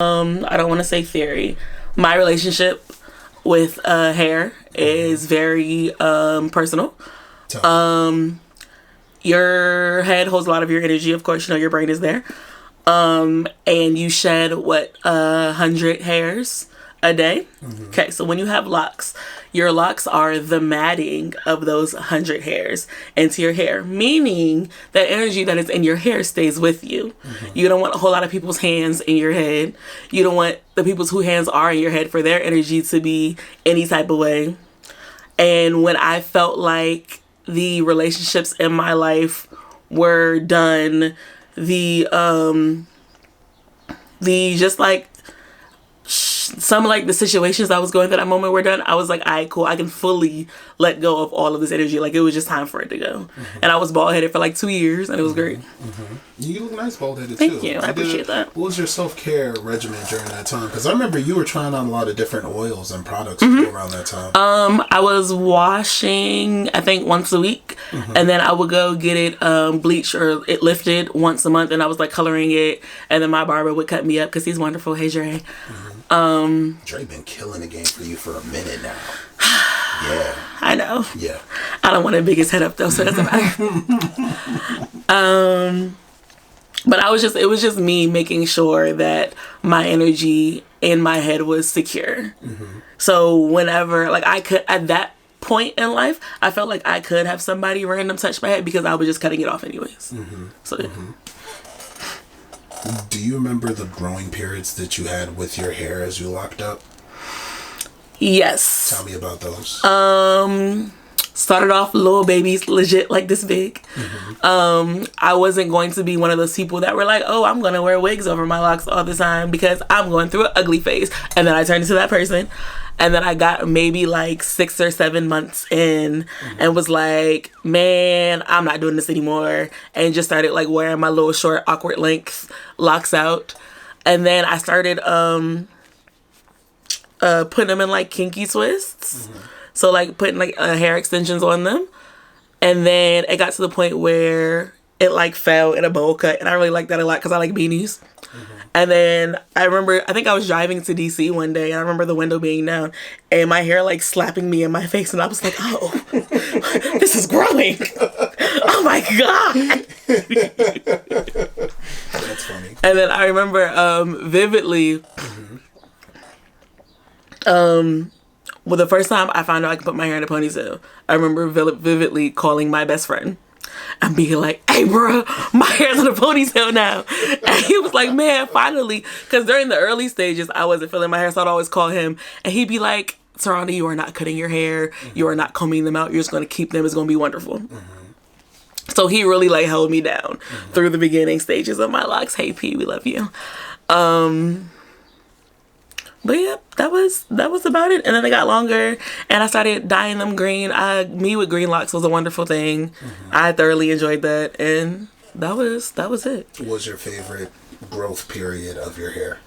I don't want to say theory. My relationship with hair is very personal. Your head holds a lot of your energy. Of course, you know your brain is there. And you shed 100 hairs a day. Okay, so when you have locks, your locks are the matting of those 100 hairs into your hair, meaning that energy that is in your hair stays with you. You don't want a whole lot of people's hands in your head. You don't want the people's whose hands are in your head for their energy to be any type of way. And when I felt like the relationships in my life were done, the just like some like the situations I was going through that moment were done, I was like, all right, cool, I can fully let go of all of this energy. Like, it was just time for it to go. And I was bald-headed for like 2 years, and it was great. You look nice bald-headed too. Thank you. I appreciate that. What was your self-care regimen during that time? Because I remember you were trying on a lot of different oils and products around that time. I was washing, I think, once a week, and then I would go get it bleached or it lifted once a month, and I was like coloring it, and then my barber would cut me up because he's wonderful. Hey, Dre. Dre been killing the game for you for a minute now. Yeah. I know. Yeah. I don't want to big his head up though, so it doesn't matter. But it was just me making sure that my energy in my head was secure. So whenever, like, I could, at that point in life, I felt like I could have somebody random touch my head because I was just cutting it off anyways. So yeah. Do you remember the growing periods that you had with your hair as you locked up? Yes. Tell me about those. Started off little babies, legit like this big. I wasn't going to be one of those people that were like, oh, I'm going to wear wigs over my locks all the time because I'm going through an ugly phase. And then I turned into that person. And then I got maybe like 6 or 7 months in and was like, man, I'm not doing this anymore. And just started like wearing my little short, awkward length locks out. And then I started putting them in like kinky twists. So like putting like hair extensions on them. And then it got to the point where it like fell in a bowl cut. And I really like that a lot because I like beanies. And then I remember, I think I was driving to DC one day, and I remember the window being down and my hair like slapping me in my face, and I was like, oh, this is growing. Oh my God. That's funny. And then I remember vividly, well, the first time I found out I could put my hair in a ponytail, I remember vividly calling my best friend and being like, hey, bro, my hair's in a ponytail now. And he was like, man, finally. Because during the early stages, I wasn't feeling my hair, so I'd always call him. And he'd be like, Taronda, you are not cutting your hair. You are not combing them out. You're just going to keep them. It's going to be wonderful. So he really like held me down through the beginning stages of my locks. Hey, P, we love you. But yeah, that was about it. And then they got longer, and I started dyeing them green. Me with green locks was a wonderful thing. I thoroughly enjoyed that, and that was it. What was your favorite growth period of your hair?